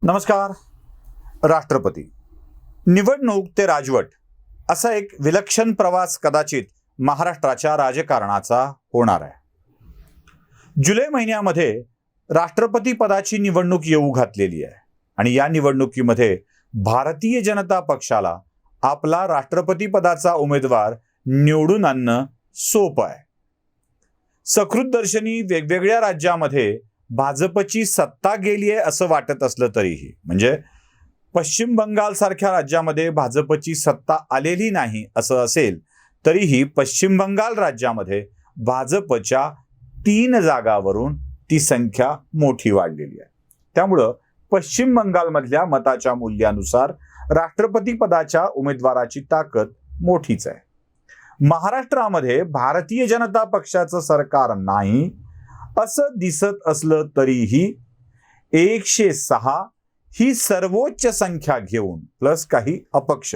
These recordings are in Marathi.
नमस्कार. राष्ट्रपती निवडणूक ते राजवट असा एक विलक्षण प्रवास कदाचित महाराष्ट्राच्या राजकारणाचा होणार आहे. जुलै महिन्यामध्ये राष्ट्रपती पदाची निवडणूक येऊ घातलेली आहे आणि या निवडणुकीमध्ये भारतीय जनता पक्षाला आपला राष्ट्रपती पदाचा उमेदवार निवडून आणणं सोपं आहे. सकृतदर्शनी वेगवेगळ्या राज्यामध्ये भाजपची सत्ता गेली आहे असं वाटत असलं तरीही, म्हणजे पश्चिम बंगाल सारख्या राज्यामध्ये भाजपची सत्ता आलेली नाही असं असेल तरीही पश्चिम बंगाल राज्यामध्ये भाजपच्या 3 जागावरून ती संख्या मोठी वाढलेली आहे. त्यामुळं पश्चिम बंगालमधल्या मताच्या मूल्यानुसार राष्ट्रपती पदाच्या उमेदवाराची ताकद मोठीच आहे. महाराष्ट्रामध्ये भारतीय जनता पक्षाचं सरकार नाही असं दिसत असलं तरीही 106 ही सर्वोच्च संख्या घेऊन प्लस काही अपक्ष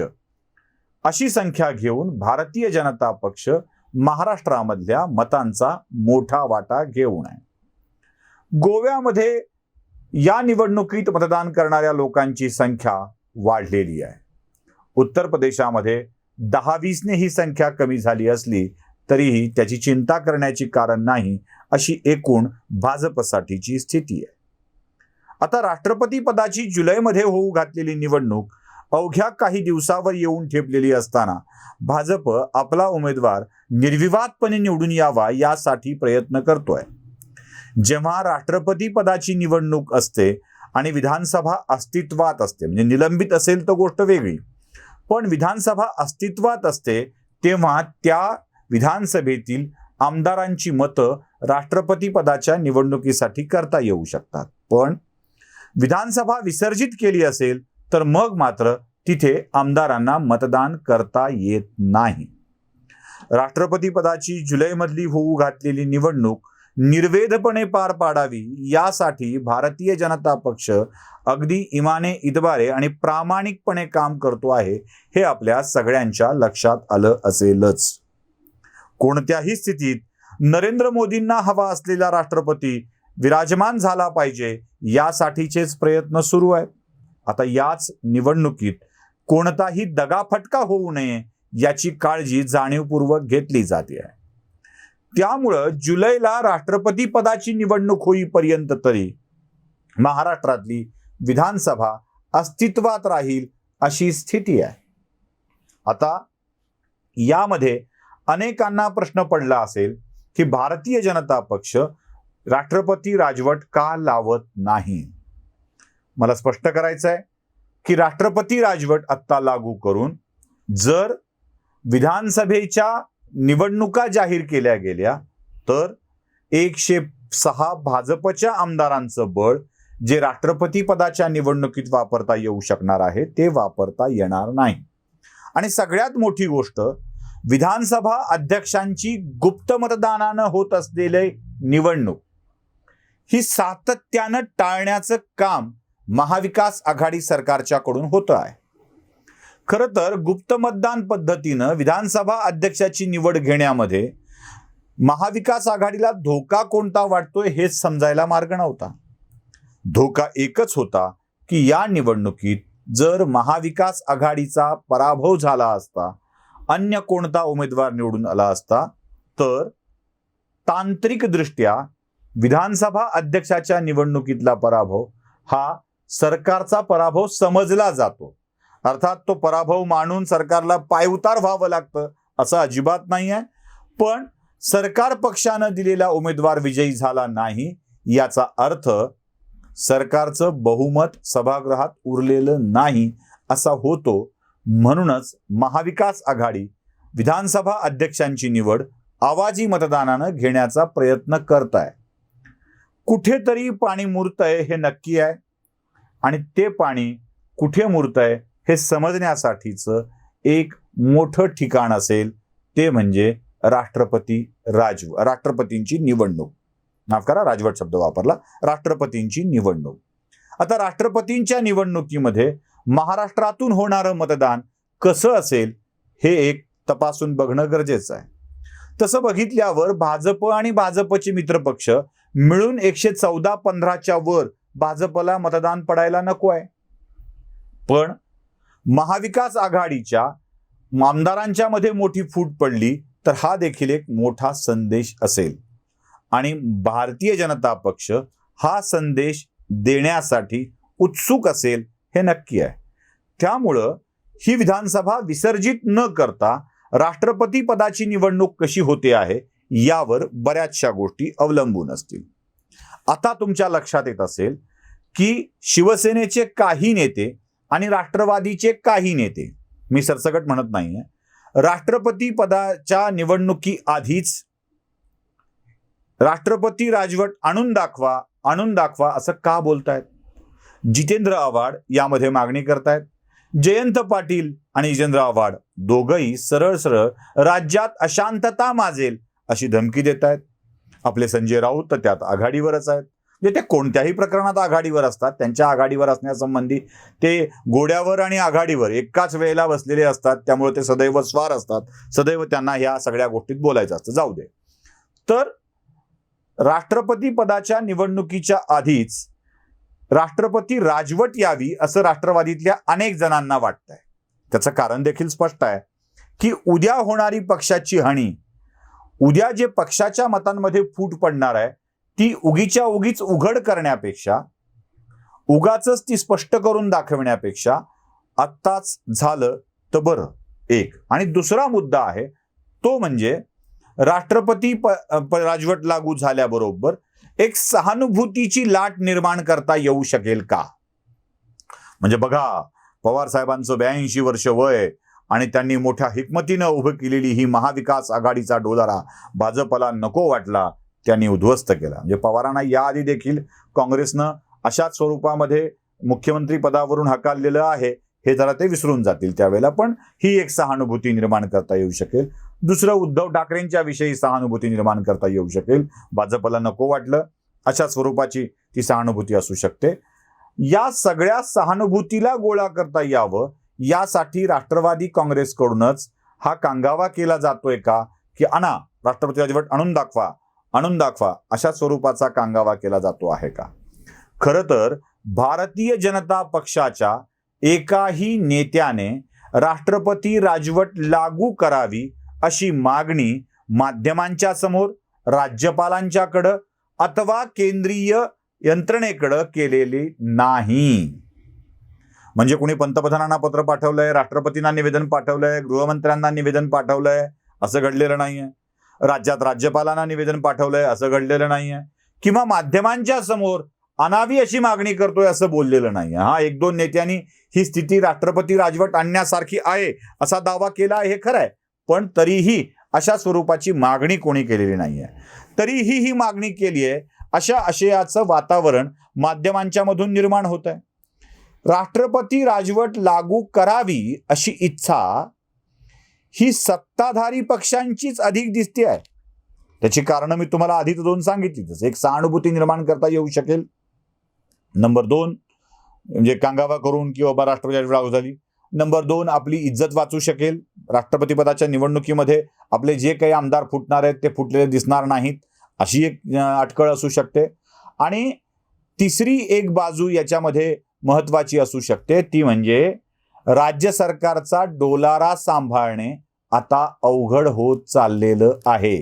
अशी संख्या घेऊन भारतीय जनता पक्ष महाराष्ट्रामधल्या मतांचा मोठा वाटा घेऊन आहे. गोव्यामध्ये या निवडणुकीत मतदान करणाऱ्या लोकांची संख्या वाढलेली आहे. उत्तर प्रदेशामध्ये 10-20 ही संख्या कमी झाली असली तरीही त्याची चिंता करण्याची कारण नाही अशी एकूण भाजपसाठीची स्थिती आहे. आता राष्ट्रपती पदाची जुलैमध्ये होऊ घातलेली निवडणूक अवघ्या काही दिवसावर येऊन ठेपलेली असताना भाजप आपला उमेदवार निर्विवादपणे निवडून यावा यासाठी प्रयत्न करतोय. जेव्हा राष्ट्रपती पदाची निवडणूक असते आणि विधानसभा अस्तित्वात असते, म्हणजे निलंबित असेल तर गोष्ट वेगळी, पण विधानसभा अस्तित्वात असते तेव्हा त्या विधानसभेतील आमदारांची मतं राष्ट्रपती पदाच्या निवडणुकीसाठी करता येऊ शकतात. पण विधानसभा विसर्जित केली असेल तर मग मात्र तिथे आमदारांना मतदान करता येत नाही. राष्ट्रपती पदाची जुलैमधली होऊ घातलेली निवडणूक निर्वेधपणे पार पाडावी यासाठी भारतीय जनता पक्ष अगदी इमाने इतबारे आणि प्रामाणिकपणे काम करतो आहे हे आपल्या सगळ्यांच्या लक्षात आलं असेलच. कोणत्याही स्थितीत नरेंद्र मोदींना हवा असलेला राष्ट्रपती विराजमान झाला पाहिजे यासाठीचेच प्रयत्न सुरू आहेत. आता याच निवडणुकीत कोणताही दगाफटका होऊ नये याची काळजी जाणीवपूर्वक घेतली जाते आहे. त्यामुळं जुलैला राष्ट्रपती पदाची निवडणूक होईपर्यंत तरी महाराष्ट्रातली विधानसभा अस्तित्वात राहील अशी स्थिती आहे. आता यामध्ये अनेकांना प्रश्न पडला असेल की भारतीय जनता पक्ष राष्ट्रपती राजवट का लावत नाही. मला स्पष्ट करायचं आहे की राष्ट्रपती राजवट आत्ता लागू करून जर विधानसभेच्या निवडणुका जाहीर केल्या गेल्या तर 106 भाजपच्या आमदारांचं बळ जे राष्ट्रपती पदाच्या निवडणुकीत वापरता येऊ शकणार आहे ते वापरता येणार नाही. आणि सगळ्यात मोठी गोष्ट, विधानसभा अध्यक्षांची गुप्त मतदानानं होत असलेली निवडणूक ही सातत्यानं टाळण्याचं काम महाविकास आघाडी सरकारच्याकडून होतं आहे. खरं तर गुप्त मतदान पद्धतीनं विधानसभा अध्यक्षाची निवड घेण्यामध्ये महाविकास आघाडीला धोका कोणता वाटतोय हेच समजायला मार्ग नव्हता. धोका एकच होता की या निवडणुकीत जर महाविकास आघाडीचा पराभव झाला असता, अन्य कोणता उमेदवार निवडून आला असता तर तांत्रिकदृष्ट्या विधानसभा अध्यक्षाच्या निवडणुकीतला पराभव हा सरकारचा पराभव समजला जातो. अर्थात तो पराभव मानून सरकारला पायउतार व्हावं लागतं असं अजिबात नाही आहे, पण सरकार पक्षानं दिलेला उमेदवार विजयी झाला नाही याचा अर्थ सरकारचं बहुमत सभागृहात उरलेलं नाही असा होतो. म्हणूनच महाविकास आघाडी विधानसभा अध्यक्षांची निवड आवाजी मतदानानं घेण्याचा प्रयत्न करत आहे. कुठेतरी पाणी मुरतंय हे नक्की आहे आणि ते पाणी कुठे मुरतंय हे समजण्यासाठीचं एक मोठं ठिकाण असेल ते म्हणजे राष्ट्रपतींची निवडणूक. माफ करा, राजवट शब्द वापरला, राष्ट्रपतींची निवडणूक. आता राष्ट्रपतींच्या निवडणुकीमध्ये महाराष्ट्रातून होणारं मतदान कसं असेल हे एक तपासून बघणं गरजेचं आहे. तसं बघितल्यावर भाजप आणि भाजपचे मित्रपक्ष मिळून 114-15च्या वर भाजपला मतदान पडायला नको आहे. पण महाविकास आघाडीच्या आमदारांच्या मध्ये मोठी फूट पडली तर हा देखील एक मोठा संदेश असेल आणि भारतीय जनता पक्ष हा संदेश देण्यासाठी उत्सुक असेल हे नक्की आहे. त्यामुळं ही विधानसभा विसर्जित न करता राष्ट्रपती पदाची निवडणूक कशी होते आहे यावर बऱ्याचशा गोष्टी अवलंबून असतील. आता तुमच्या लक्षात येत असेल की शिवसेनेचे काही नेते आणि राष्ट्रवादीचे काही नेते, मी सरसकट म्हणत नाहीये, राष्ट्रपती पदाच्या निवडणुकी आधीच राष्ट्रपती राजवट आणून दाखवा असं का बोलतायत? जितेंद्र आव्हाड यामध्ये मागणी करतायत. जयंत पाटील आणि जितेंद्र आव्हाड दोघंही सरळ सरळ राज्यात अशांतता माजेल अशी धमकी देत आहेत. आपले संजय राऊत तर त्यात आघाडीवरच आहेत. म्हणजे ते कोणत्याही प्रकरणात आघाडीवर असतात. त्यांच्या आघाडीवर असण्यासंबंधी ते घोड्यावर आणि आघाडीवर एकाच वेळेला बसलेले असतात. त्यामुळे ते सदैव स्वार असतात. सदैव त्यांना ह्या सगळ्या गोष्टीत बोलायचं असतं. जाऊ दे. तर राष्ट्रपती पदाच्या निवडणुकीच्या आधीच राष्ट्रपती राजवट यावी असं राष्ट्रवादीतल्या अनेक जणांना वाटतंय. त्याचं कारण देखील स्पष्ट आहे की उद्या होणारी पक्षाची हानी, उद्या जे पक्षाच्या मतांमध्ये फूट पडणार आहे ती उगीच्या उगीच उघड करण्यापेक्षा, उगाच ती स्पष्ट करून दाखवण्यापेक्षा आत्ताच झालं तर बरं. एक. आणि दुसरा मुद्दा आहे तो म्हणजे राष्ट्रपती राजवट लागू झाल्याबरोबर एक सहानुभूतीची लाट निर्माण करता येऊ शकेल का? म्हणजे बघा, पवार साहेबांचं 82 वर्ष वय आणि त्यांनी मोठ्या हिकमतीनं उभं केलेली ही महाविकास आघाडीचा डोलारा भाजपला नको वाटला, त्यांनी उद्ध्वस्त केला. म्हणजे पवारांना याआधी देखील काँग्रेसनं अशाच स्वरूपामध्ये मुख्यमंत्री पदावरून हकललेलं आहे हे जरा ते विसरून जातील त्यावेळेला. पण ही एक सहानुभूती निर्माण करता येऊ शकेल. दुसरं, उद्धव ठाकरेंच्या विषयी सहानुभूती निर्माण करता येऊ शकेल. भाजपला नको वाटलं अशा स्वरूपाची ती सहानुभूती असू शकते. या सगळ्या सहानुभूतीला गोळा करता यावं यासाठी राष्ट्रवादी काँग्रेसकडूनच हा कांगावा केला जातोय का की आणा राष्ट्रपती राजवट आणून दाखवा अशा स्वरूपाचा कांगावा केला जातो आहे का? खरं तर भारतीय जनता पक्षाच्या एकाही नेत्याने राष्ट्रपती राजवट लागू करावी अशी मागणी माध्यमांच्या समोर, राज्यपालांच्याकडं अथवा केंद्रीय यंत्रणेकडं केलेली नाही. म्हणजे कोणी पंतप्रधानांना पत्र पाठवलंय, राष्ट्रपतींना निवेदन पाठवलंय, गृहमंत्र्यांना निवेदन पाठवलंय असं घडलेलं नाहीये. राज्यात राज्यपालांना निवेदन पाठवलंय असं घडलेलं नाहीये. किंवा माध्यमांच्या समोर आणावी अशी मागणी करतोय असं बोललेलं नाहीये. हा, 1-2 नेत्यांनी ही स्थिती राष्ट्रपती राजवट आणण्यासारखी आहे असा दावा केला आहे, हे खरं आहे. पण तरीही अशा स्वरूपाची मागणी कोणी केलेली नाहीये. तरीही ही मागणी केली आहे अशा आशयाचं वातावरण माध्यमांच्या मधून निर्माण होत आहे. राष्ट्रपती राजवट लागू करावी अशी इच्छा ही सत्ताधारी पक्षांचीच अधिक दिसते आहे. त्याची कारणं मी तुम्हाला आधी 2 सांगितलीच. एक, सहानुभूती निर्माण करता येऊ शकेल. नंबर 2 म्हणजे कांगावा करून की बाबा राष्ट्रपती राजवट लागू झाली. नंबर 2, आपली इज्जत वाचू शकेल. राष्ट्रपती पदाच्या निवडणुकीमध्ये आपले जे काही आमदार फुटणार आहेत ते फुटलेले दिसणार नाहीत अशी एक अटकळ असू शकते. आणि तिसरी एक बाजू याच्यामध्ये महत्वाची असू शकते ती म्हणजे राज्य सरकारचा डोलारा सांभाळणे आता अवघड होत चाललेलं आहे.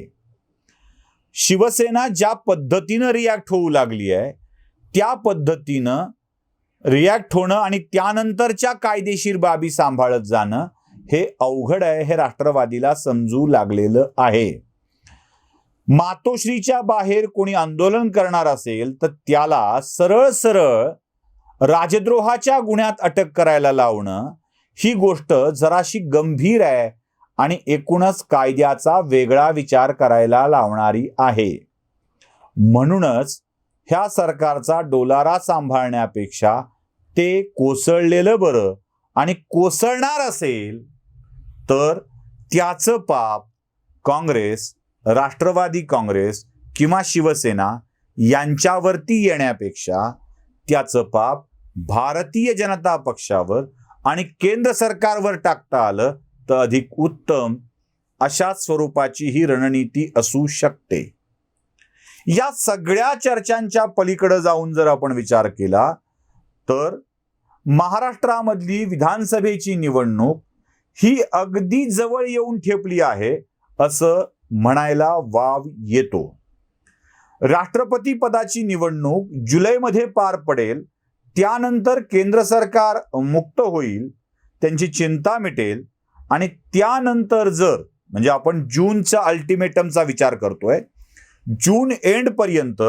शिवसेना ज्या पद्धतीनं रिॲक्ट होऊ लागली आहे त्या पद्धतीनं रिॲक्ट होणं आणि त्यानंतरच्या कायदेशीर बाबी सांभाळत जाणं हे अवघड आहे, हे राष्ट्रवादीला समजू लागलेलं आहे. मातोश्रीच्या बाहेर कोणी आंदोलन करणार असेल तर त्याला सरळ सरळ राजद्रोहाच्या गुन्ह्यात अटक करायला लावणं ही गोष्ट जराशी गंभीर आहे आणि एकूणच कायद्याचा वेगळा विचार करायला लावणारी आहे. म्हणूनच ह्या सरकारचा डोलारा सांभाळण्यापेक्षा ते कोसळलेलं बरं. आणि कोसळणार असेल तर त्याचं पाप काँग्रेस, राष्ट्रवादी काँग्रेस किंवा शिवसेना यांच्यावरती येण्यापेक्षा त्याचं पाप भारतीय जनता पक्षावर आणि केंद्र सरकारवर टाकता आलं तर अधिक उत्तम. अशा स्वरूपाची ही रणनीती असू शकते. या सगळ्या चर्चांच्या पलीकडे जाऊन जर आपण विचार केला तर महाराष्ट्रामधली विधानसभेची निवडणूक ही अगदी जवळ येऊन ठेपली आहे असं म्हणायला वाव येतो. राष्ट्रपती पदाची निवडणूक जुलैमध्ये पार पडेल, त्यानंतर केंद्र सरकार मुक्त होईल, त्यांची चिंता मिटेल आणि त्यानंतर जर म्हणजे आपण जूनच्या अल्टिमेटमचा विचार करतोय, जून एंड पर्यंत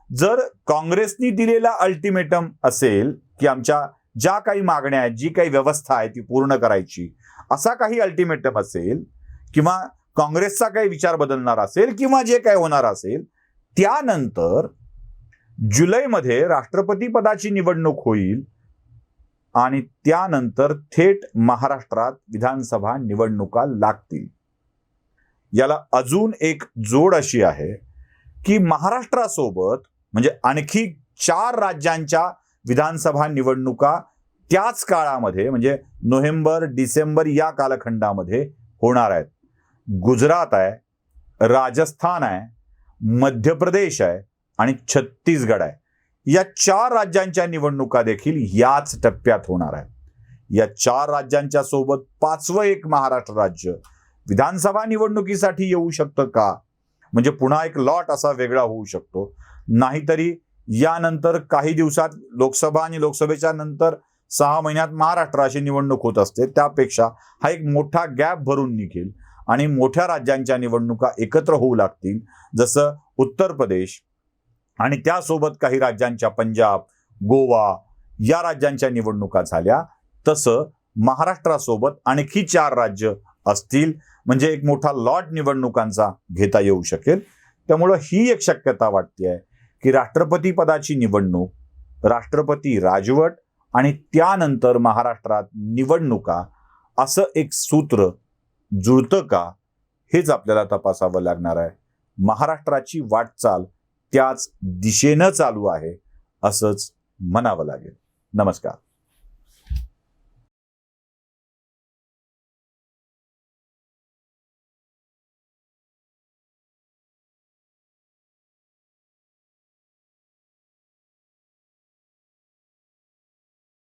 जर काँग्रेसनी दिलेला अल्टिमेटम असेल की आमच्या ज्या काही मागण्या आहेत, जी काही व्यवस्था आहे ती पूर्ण करायची, असा काही अल्टिमेटम असेल किंवा काँग्रेसचा काही विचार बदलणार असेल किंवा जे काही होणार असेल, त्यानंतर जुलैमध्ये राष्ट्रपती पदाची निवडणूक होईल आणि त्यानंतर थेट महाराष्ट्रात विधानसभा निवडणुका लागतील. याला अजून एक जोड अशी आहे की महाराष्ट्रासोबत म्हणजे आणखी 4 राज्यांच्या विधानसभा निवडणुका त्याच काळामध्ये म्हणजे नोव्हेंबर डिसेंबर या कालखंडामध्ये होणार आहेत. गुजरात आहे, राजस्थान आहे, मध्य प्रदेश आहे आणि छत्तीसगड आहे. या 4 राज्यांच्या निवडणुका देखील याच टप्प्यात होणार आहेत. या 4 राज्यांच्या सोबत 5वं एक महाराष्ट्र राज्य विधानसभा निवडणुकीसाठी येऊ शकतं का? म्हणजे पुन्हा एक लॉट असा वेगळा होऊ शकतो. नाहीतरी यानंतर काही दिवसात लोकसभा आणि लोकसभेच्या नंतर 6 महिन्यात महाराष्ट्र अशी निवडणूक होत असते. त्यापेक्षा हा एक मोठा गॅप भरून निघेल आणि मोठ्या राज्यांच्या निवडणुका एकत्र होऊ लागतील. जसं उत्तर प्रदेश आणि त्यासोबत काही राज्यांच्या पंजाब, गोवा या राज्यांच्या निवडणुका झाल्या, तसं महाराष्ट्रासोबत आणखी 4 राज्य असतील. म्हणजे एक मोठा लॉट निवडणुकांचा घेता येऊ शकेल. त्यामुळं ही एक शक्यता वाटते आहे की राष्ट्रपती पदाची निवडणूक, राष्ट्रपती राजवट आणि त्यानंतर महाराष्ट्रात निवडणुका असं एक सूत्र जुळतं का, हेच आपल्याला तपासावं लागणार आहे. महाराष्ट्राची वाटचाल त्याच दिशेनं चालू आहे असंच म्हणावं लागेल. नमस्कार.